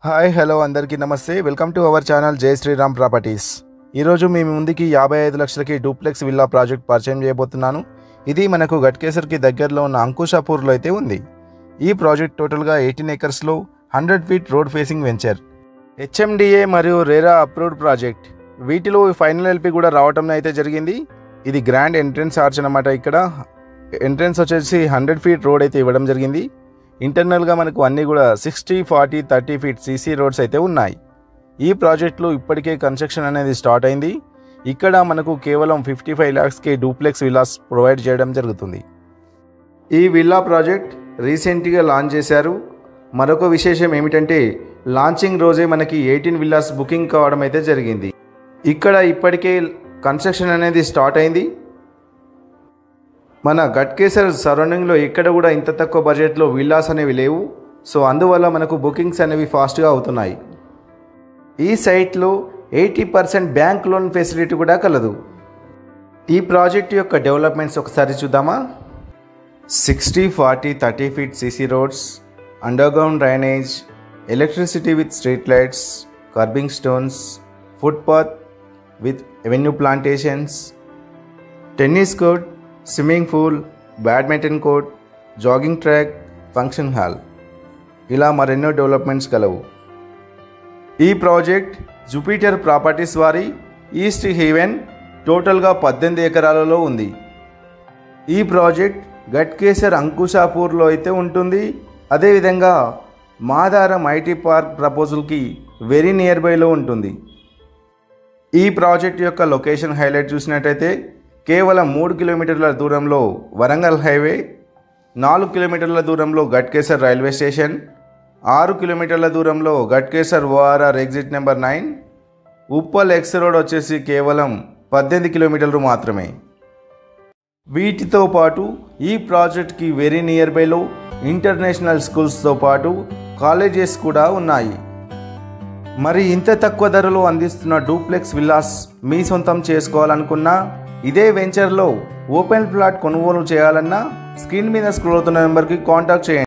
Hi hello అందరికీ నమస్తే. Welcome to our channel జై శ్రీరామ్ ప్రాపర్టీస్. ఈరోజు మీ ముందుకి 55 లక్షలకి డూప్లెక్స్ విల్లా ప్రాజెక్ట్ పరిచయం చేయబోతున్నాను. ఇది మనకు గట్కేసర్కి దగ్గరలో ఉన్న అంకుషాపూర్లో అయితే ఉంది. ఈ ప్రాజెక్ట్ టోటల్గా 18 ఎకర్స్లో 100 feet road facing venture, HMDA మరియు రేరా అప్రూవ్డ్ ప్రాజెక్ట్. వీటిలో ఫైనల్ ఎల్పి కూడా రావటం అయితే జరిగింది. ఇది గ్రాండ్ ఎంట్రన్స్ ఆర్చ్ అన్నమాట. ఇక్కడ ఎంట్రన్స్ వచ్చేసి 100 ఫీట్ రోడ్ అయితే ఇవ్వడం జరిగింది. ఇంటర్నల్గా మనకు అన్నీ కూడా 60, 40, 30 ఫీట్ సీసీ రోడ్స్ అయితే ఉన్నాయి. ఈ ప్రాజెక్టులో ఇప్పటికే కన్స్ట్రక్షన్ అనేది స్టార్ట్ అయింది. ఇక్కడ మనకు కేవలం 55 lakhsకి డూప్లెక్స్ విల్లాస్ ప్రొవైడ్ చేయడం జరుగుతుంది. ఈ విల్లా ప్రాజెక్ట్ రీసెంట్గా లాంచ్ చేశారు. మరొక విశేషం ఏమిటంటే లాంచింగ్ రోజే మనకి 18 విల్లాస్ బుకింగ్ కావడం అయితే జరిగింది. ఇక్కడ ఇప్పటికే కన్స్ట్రక్షన్ అనేది స్టార్ట్ అయింది. మన గట్కేసర్ సరౌండింగ్లో ఎక్కడ కూడా ఇంత తక్కువ బడ్జెట్లో విల్లాస్ అనేవి లేవు. సో అందువల్ల మనకు బుకింగ్స్ అనేవి ఫాస్ట్గా అవుతున్నాయి. ఈ సైట్లో 80% బ్యాంక్ లోన్ ఫెసిలిటీ కూడా కలదు. ఈ ప్రాజెక్ట్ యొక్క డెవలప్మెంట్స్ ఒకసారి చూద్దామా. 60, 40, 30 feet CC roads, underground drainage, electricity with street lights, kerbing stones, footpath with avenue plantations, tennis court, swimming pool, badminton court, jogging track, function hall, ఇలా మరెన్నో డెవలప్మెంట్స్ కలవు. ఈ ప్రాజెక్ట్ జూపిటర్ ప్రాపర్టీస్ వారి east haven టోటల్గా 18 ఎకరాలలో ఉంది. ఈ project Ghatkesar అంకుషాపూర్లో అయితే ఉంటుంది. అదేవిధంగా మాదారం ఐటీ పార్క్ ప్రపోజల్కి వెరీ నియర్ బైలో ఉంటుంది. ఈ ప్రాజెక్ట్ యొక్క లొకేషన్ హైలైట్ చూసినట్టయితే కేవలం 3 కిలోమీటర్ల దూరంలో వరంగల్ హైవే, 4 కిలోమీటర్ల దూరంలో గట్కేసర్ రైల్వే స్టేషన్, 6 కిలోమీటర్ల దూరంలో Ghatkesar ORR exit number 9, Uppal X road వచ్చేసి కేవలం 18 కిలోమీటర్లు మాత్రమే. వీటితో పాటు ఈ ప్రాజెక్ట్కి వెరీ నియర్ బైలో ఇంటర్నేషనల్ స్కూల్స్తో పాటు కాలేజెస్ కూడా ఉన్నాయి. మరి ఇంత తక్కువ ధరలో అందిస్తున్న డూప్లెక్స్ విల్లాస్ మీ సొంతం చేసుకోవాలనుకున్నా, ఇదే వెంచర్లో ఓపెన్ ప్లాట్ కొనుగోలు చేయాలన్నా స్క్రీన్ మీద స్క్రోల్ అవుతున్న నెంబర్కి కాంటాక్ట్ చేయండి.